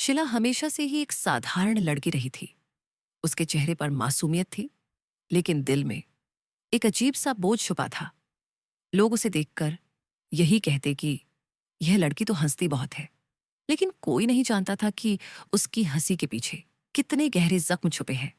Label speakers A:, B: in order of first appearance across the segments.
A: शिला हमेशा से ही एक साधारण लड़की रही थी। उसके चेहरे पर मासूमियत थी, लेकिन दिल में एक अजीब सा बोझ छुपा था। लोग उसे देखकर यही कहते कि यह लड़की तो हंसती बहुत है, लेकिन कोई नहीं जानता था कि उसकी हंसी के पीछे कितने गहरे जख्म छुपे हैं।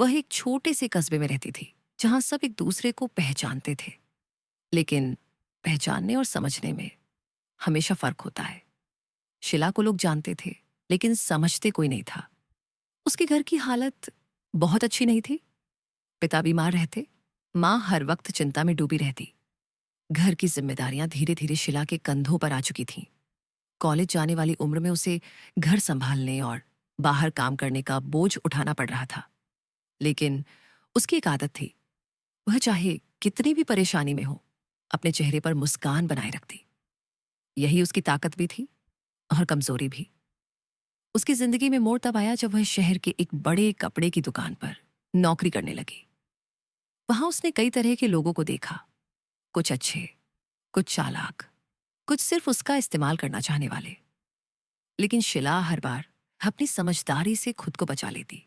A: वह एक छोटे से कस्बे में रहती थी, जहां सब एक दूसरे को पहचानते थे, लेकिन पहचानने और समझने में हमेशा फर्क होता है। शिला को लोग जानते थे, लेकिन समझते कोई नहीं था। उसके घर की हालत बहुत अच्छी नहीं थी। पिता बीमार रहते, माँ हर वक्त चिंता में डूबी रहती। घर की जिम्मेदारियां धीरे धीरे शिला के कंधों पर आ चुकी थीं। कॉलेज जाने वाली उम्र में उसे घर संभालने और बाहर काम करने का बोझ उठाना पड़ रहा था। लेकिन उसकी एक आदत थी, वह चाहे कितनी भी परेशानी में हो, अपने चेहरे पर मुस्कान बनाए रखती। यही उसकी ताकत भी थी और कमजोरी भी। उसकी जिंदगी में मोड़ तब आया जब वह शहर के एक बड़े कपड़े की दुकान पर नौकरी करने लगी। वहां उसने कई तरह के लोगों को देखा, कुछ अच्छे, कुछ चालाक, कुछ सिर्फ उसका इस्तेमाल करना चाहने वाले। लेकिन शिला हर बार अपनी समझदारी से खुद को बचा लेती।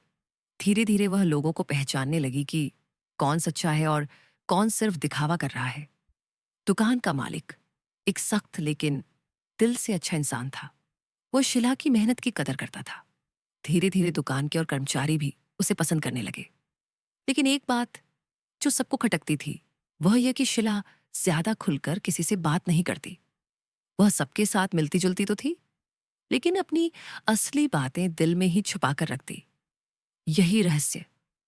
A: धीरे धीरे वह लोगों को पहचानने लगी कि कौन सच्चा है और कौन सिर्फ दिखावा कर रहा है। दुकान का मालिक एक सख्त लेकिन दिल से अच्छा इंसान था। वो शिला की मेहनत की कदर करता था। धीरे धीरे दुकान के और कर्मचारी भी उसे पसंद करने लगे। लेकिन एक बात जो सबको खटकती थी, वह यह कि शिला ज्यादा खुलकर किसी से बात नहीं करती। वह सबके साथ मिलती जुलती तो थी, लेकिन अपनी असली बातें दिल में ही छुपा कर रखती। यही रहस्य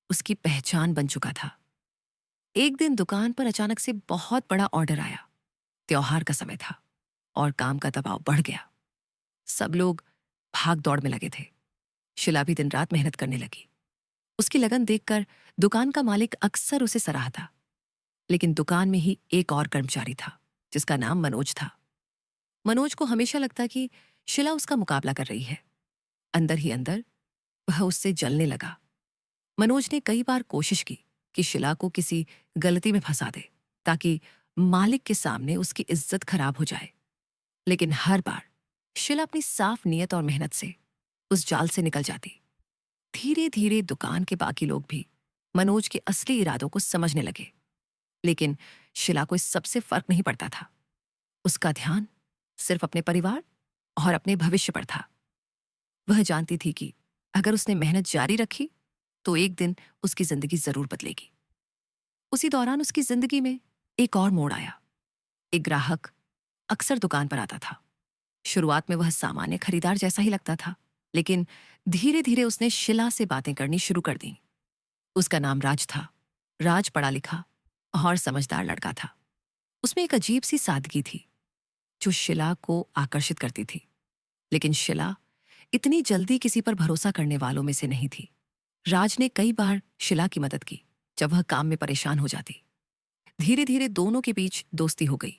A: उसकी पहचान बन चुका था। एक दिन दुकान पर अचानक से बहुत बड़ा ऑर्डर आया। त्योहार का समय था और काम का दबाव बढ़ गया। सब लोग भाग दौड़ में लगे थे। शिला भी दिन रात मेहनत करने लगी। उसकी लगन देखकर दुकान का मालिक अक्सर उसे सराहता। लेकिन दुकान में ही एक और कर्मचारी था, जिसका नाम मनोज था। मनोज को हमेशा लगता कि शिला उसका मुकाबला कर रही है। अंदर ही अंदर वह उससे जलने लगा। मनोज ने कई बार कोशिश की कि शिला को किसी गलती में फंसा दे, ताकि मालिक के सामने उसकी इज्जत खराब हो जाए। लेकिन हर बार शिला अपनी साफ नीयत और मेहनत से उस जाल से निकल जाती। धीरे धीरे दुकान के बाकी लोग भी मनोज के असली इरादों को समझने लगे। लेकिन शिला को इस सबसे फर्क नहीं पड़ता था। उसका ध्यान सिर्फ अपने परिवार और अपने भविष्य पर था। वह जानती थी कि अगर उसने मेहनत जारी रखी तो एक दिन उसकी जिंदगी जरूर बदलेगी। उसी दौरान उसकी जिंदगी में एक और मोड़ आया। एक ग्राहक अक्सर दुकान पर आता था। शुरुआत में वह सामान्य खरीदार जैसा ही लगता था, लेकिन धीरे धीरे उसने शिला से बातें करनी शुरू कर दी। उसका नाम राज था। राज पढ़ा लिखा और समझदार लड़का था। उसमें एक अजीब सी सादगी थी जो शिला को आकर्षित करती थी। लेकिन शिला इतनी जल्दी किसी पर भरोसा करने वालों में से नहीं थी। राज ने कई बार शिला की मदद की जब वह काम में परेशान हो जाती। धीरे धीरे दोनों के बीच दोस्ती हो गई।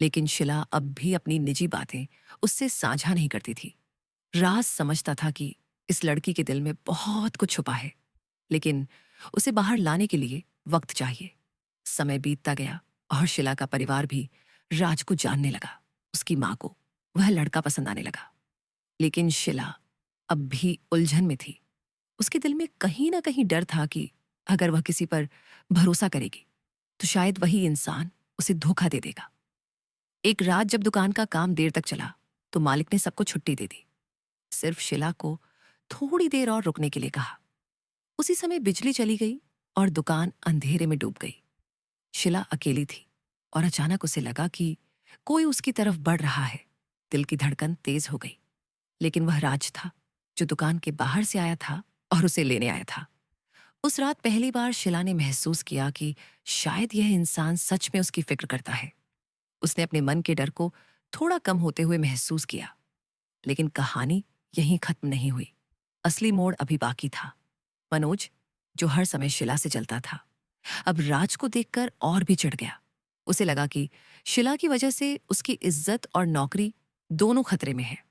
A: लेकिन शिला अब भी अपनी निजी बातें उससे साझा नहीं करती थी। राज समझता था कि इस लड़की के दिल में बहुत कुछ छुपा है, लेकिन उसे बाहर लाने के लिए वक्त चाहिए। समय बीतता गया और शिला का परिवार भी राज को जानने लगा। उसकी माँ को वह लड़का पसंद आने लगा। लेकिन शिला अब भी उलझन में थी। उसके दिल में कहीं ना कहीं डर था कि अगर वह किसी पर भरोसा करेगी तो शायद वही इंसान उसे धोखा दे देगा। एक रात जब दुकान का काम देर तक चला तो मालिक ने सबको छुट्टी दे दी। सिर्फ शिला को थोड़ी देर और रुकने के लिए कहा। उसी समय बिजली चली गई और दुकान अंधेरे में डूब गई। शिला अकेली थी और अचानक उसे लगा कि कोई उसकी तरफ बढ़ रहा है। दिल की धड़कन तेज हो गई। लेकिन वह राज था, जो दुकान के बाहर से आया था और उसे लेने आया था। उस रात पहली बार शिला ने महसूस किया कि शायद यह इंसान सच में उसकी फिक्र करता है। उसने अपने मन के डर को थोड़ा कम होते हुए महसूस किया। लेकिन कहानी यहीं खत्म नहीं हुई। असली मोड़ अभी बाकी था। मनोज, जो हर समय शिला से जलता था, अब राज को देखकर और भी चिढ़ गया। उसे लगा कि शिला की वजह से उसकी इज्जत और नौकरी दोनों खतरे में है।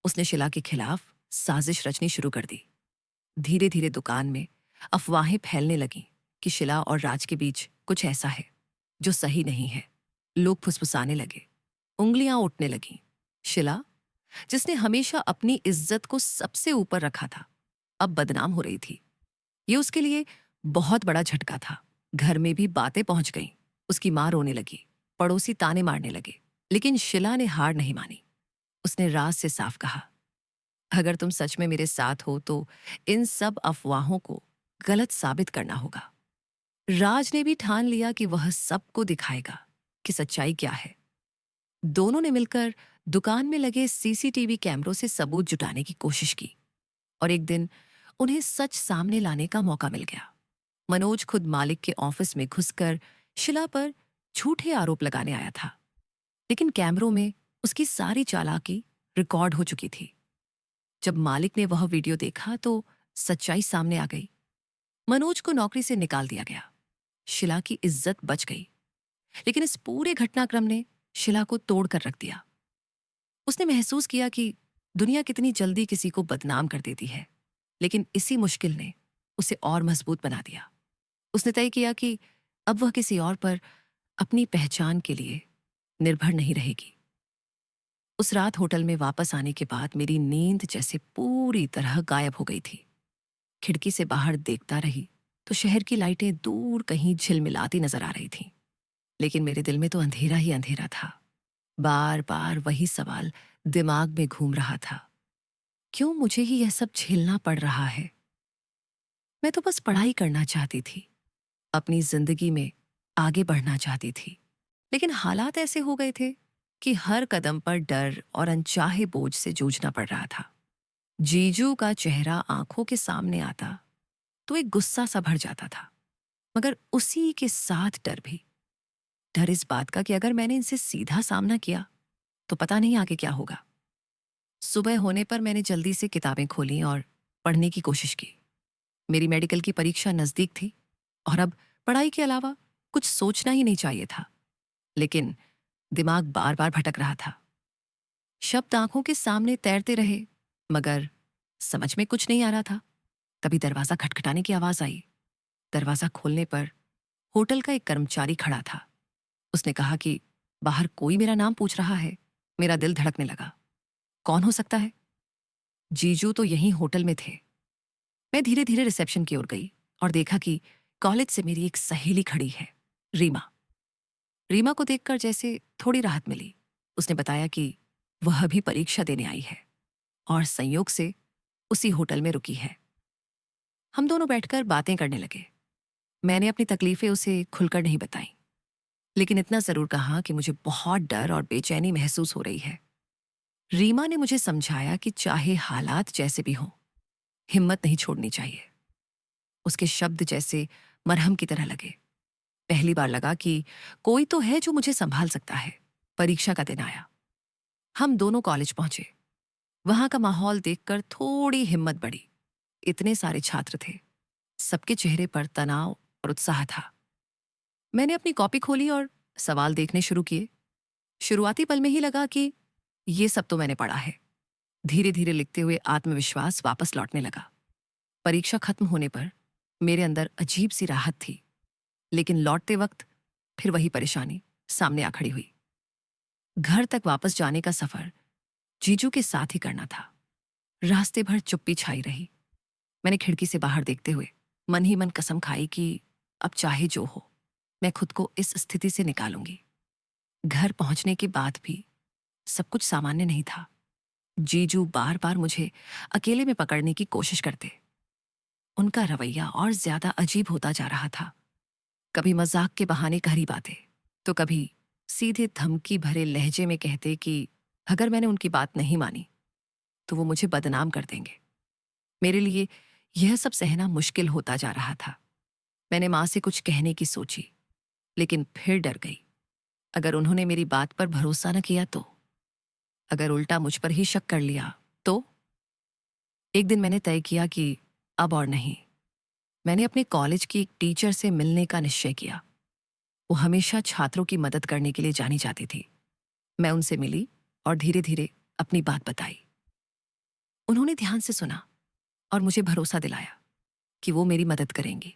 A: उसने शिला के खिलाफ साजिश रचनी शुरू कर दी। धीरे धीरे दुकान में अफवाहें फैलने लगीं कि शिला और राज के बीच कुछ ऐसा है जो सही नहीं है। लोग फुसफुसाने लगे, उंगलियां उठने लगीं। शिला जिसने हमेशा अपनी इज्जत को सबसे ऊपर रखा था, अब बदनाम हो रही थी। ये उसके लिए बहुत बड़ा झटका था। घर में भी बातें पहुंच गईं। उसकी माँ रोने लगी, पड़ोसी ताने मारने लगे, लेकिन शिला ने हार नहीं मानी। उसने राज से साफ कहा, अगर तुम सच में मेरे साथ हो तो इन सब अफवाहों को गलत साबित करना होगा। राज ने भी ठान लिया कि वह सबको दिखाएगा कि सच्चाई क्या है। दोनों ने मिलकर दुकान में लगे सीसीटीवी कैमरों से सबूत जुटाने की कोशिश की और एक दिन उन्हें सच सामने लाने का मौका मिल गया। मनोज खुद मालिक के ऑफिस में घुसकर शिला पर झूठे आरोप लगाने आया था, लेकिन कैमरों में उसकी सारी चालाकी रिकॉर्ड हो चुकी थी। जब मालिक ने वह वीडियो देखा तो सच्चाई सामने आ गई। मनोज को नौकरी से निकाल दिया गया। शिला की इज्जत बच गई, लेकिन इस पूरे घटनाक्रम ने शिला को तोड़ कर रख दिया। उसने महसूस किया कि दुनिया कितनी जल्दी किसी को बदनाम कर देती है, लेकिन इसी मुश्किल ने उसे और मजबूत बना दिया। उसने तय किया कि अब वह किसी और पर अपनी पहचान के लिए निर्भर नहीं रहेगी। उस रात होटल में वापस आने के बाद मेरी नींद जैसे पूरी तरह गायब हो गई थी। खिड़की से बाहर देखता रही तो शहर की लाइटें दूर कहीं झिलमिलाती नजर आ रही थीं, लेकिन मेरे दिल में तो अंधेरा ही अंधेरा था। बार बार वही सवाल दिमाग में घूम रहा था, क्यों मुझे ही यह सब झेलना पड़ रहा है? मैं तो बस पढ़ाई करना चाहती थी, अपनी जिंदगी में आगे बढ़ना चाहती थी, लेकिन हालात ऐसे हो गए थे कि हर कदम पर डर और अनचाहे बोझ से जूझना पड़ रहा था। जीजू का चेहरा आंखों के सामने आता तो एक गुस्सा सा भर जाता था, मगर उसी के साथ डर भी। डर इस बात का कि अगर मैंने इनसे सीधा सामना किया तो पता नहीं आगे क्या होगा। सुबह होने पर मैंने जल्दी से किताबें खोली और पढ़ने की कोशिश की। मेरी मेडिकल की परीक्षा नजदीक थी और अब पढ़ाई के अलावा कुछ सोचना ही नहीं चाहिए था, लेकिन दिमाग बार बार भटक रहा था। शब्द आंखों के सामने तैरते रहे, मगर समझ में कुछ नहीं आ रहा था। तभी दरवाजा खटखटाने की आवाज आई। दरवाजा खोलने पर होटल का एक कर्मचारी खड़ा था। उसने कहा कि बाहर कोई मेरा नाम पूछ रहा है। मेरा दिल धड़कने लगा। कौन हो सकता है? जीजू तो यहीं होटल में थे। मैं धीरे धीरे रिसेप्शन की ओर गई और देखा कि कॉलेज से मेरी एक सहेली खड़ी है, रीमा। रीमा को देखकर जैसे थोड़ी राहत मिली। उसने बताया कि वह भी परीक्षा देने आई है और संयोग से उसी होटल में रुकी है। हम दोनों बैठकर बातें करने लगे। मैंने अपनी तकलीफें उसे खुलकर नहीं बताई, लेकिन इतना जरूर कहा कि मुझे बहुत डर और बेचैनी महसूस हो रही है। रीमा ने मुझे समझाया कि चाहे हालात जैसे भी हों, हिम्मत नहीं छोड़नी चाहिए। उसके शब्द जैसे मरहम की तरह लगे। पहली बार लगा कि कोई तो है जो मुझे संभाल सकता है। परीक्षा का दिन आया। हम दोनों कॉलेज पहुंचे। वहां का माहौल देखकर थोड़ी हिम्मत बढ़ी। इतने सारे छात्र थे, सबके चेहरे पर तनाव और उत्साह था। मैंने अपनी कॉपी खोली और सवाल देखने शुरू किए। शुरुआती पल में ही लगा कि ये सब तो मैंने पढ़ा है। धीरे धीरे लिखते हुए आत्मविश्वास वापस लौटने लगा। परीक्षा खत्म होने पर मेरे अंदर अजीब सी राहत थी, लेकिन लौटते वक्त फिर वही परेशानी सामने आ खड़ी हुई। घर तक वापस जाने का सफर जीजू के साथ ही करना था। रास्ते भर चुप्पी छाई रही। मैंने खिड़की से बाहर देखते हुए मन ही मन कसम खाई कि अब चाहे जो हो, मैं खुद को इस स्थिति से निकालूंगी। घर पहुंचने के बाद भी सब कुछ सामान्य नहीं था। जीजू बार बार मुझे अकेले में पकड़ने की कोशिश करते। उनका रवैया और ज्यादा अजीब होता जा रहा था। कभी मजाक के बहाने करी बातें, तो कभी सीधे धमकी भरे लहजे में कहते कि अगर मैंने उनकी बात नहीं मानी तो वो मुझे बदनाम कर देंगे। मेरे लिए यह सब सहना मुश्किल होता जा रहा था। मैंने माँ से कुछ कहने की सोची, लेकिन फिर डर गई। अगर उन्होंने मेरी बात पर भरोसा न किया तो, अगर उल्टा मुझ पर ही शक कर लिया तो। एक दिन मैंने तय किया कि अब और नहीं। मैंने अपने कॉलेज की एक टीचर से मिलने का निश्चय किया। वो हमेशा छात्रों की मदद करने के लिए जानी जाती थी। मैं उनसे मिली और धीरे धीरे अपनी बात बताई। उन्होंने ध्यान से सुना और मुझे भरोसा दिलाया कि वो मेरी मदद करेंगी।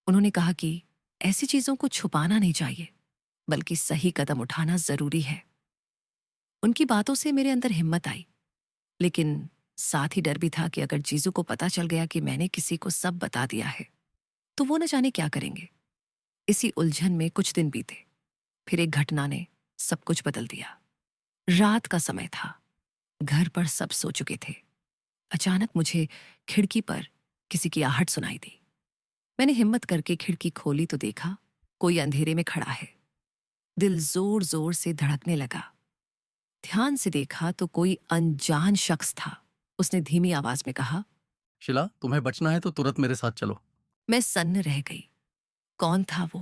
A: उन्होंने कहा कि ऐसी चीजों को छुपाना नहीं चाहिए, बल्कि सही कदम उठाना जरूरी है। उनकी बातों से मेरे अंदर हिम्मत आई, लेकिन साथ ही डर भी था कि अगर जीजू को पता चल गया कि मैंने किसी को सब बता दिया है तो वो न जाने क्या करेंगे। इसी उलझन में कुछ दिन बीते। फिर एक घटना ने सब कुछ बदल दिया। रात का समय था, घर पर सब सो चुके थे। अचानक मुझे खिड़की पर किसी की आहट सुनाई दी। मैंने हिम्मत करके खिड़की खोली तो देखा कोई अंधेरे में खड़ा है। दिल जोर जोर से धड़कने लगा। ध्यान से देखा तो कोई अनजान शख्स था। उसने धीमी आवाज में कहा,
B: शिला, तुम्हें बचना है तो तुरंत मेरे साथ चलो।
A: मैं सन्न रह गई। कौन था वो?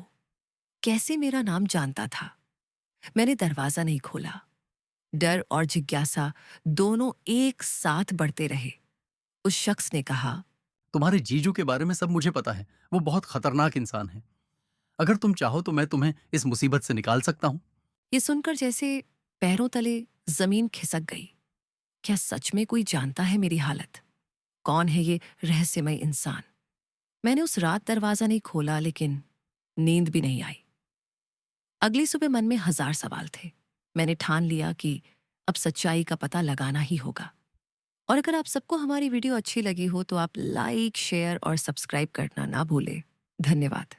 A: कैसे मेरा नाम जानता था? मैंने दरवाजा नहीं खोला। डर और जिज्ञासा दोनों एक साथ बढ़ते रहे। उस शख्स ने कहा,
B: तुम्हारे जीजू के बारे में सब मुझे पता है। वो बहुत खतरनाक इंसान है। अगर तुम चाहो तो मैं तुम्हें इस मुसीबत से निकाल सकता हूं।
A: ये सुनकर जैसे पैरों तले जमीन खिसक गई। क्या सच में कोई जानता है मेरी हालत? कौन है ये रहस्यमय इंसान? मैंने उस रात दरवाजा नहीं खोला, लेकिन नींद भी नहीं आई। अगली सुबह मन में हजार सवाल थे। मैंने ठान लिया कि अब सच्चाई का पता लगाना ही होगा। और अगर आप सबको हमारी वीडियो अच्छी लगी हो तो आप लाइक, शेयर और सब्सक्राइब करना ना भूलें। धन्यवाद।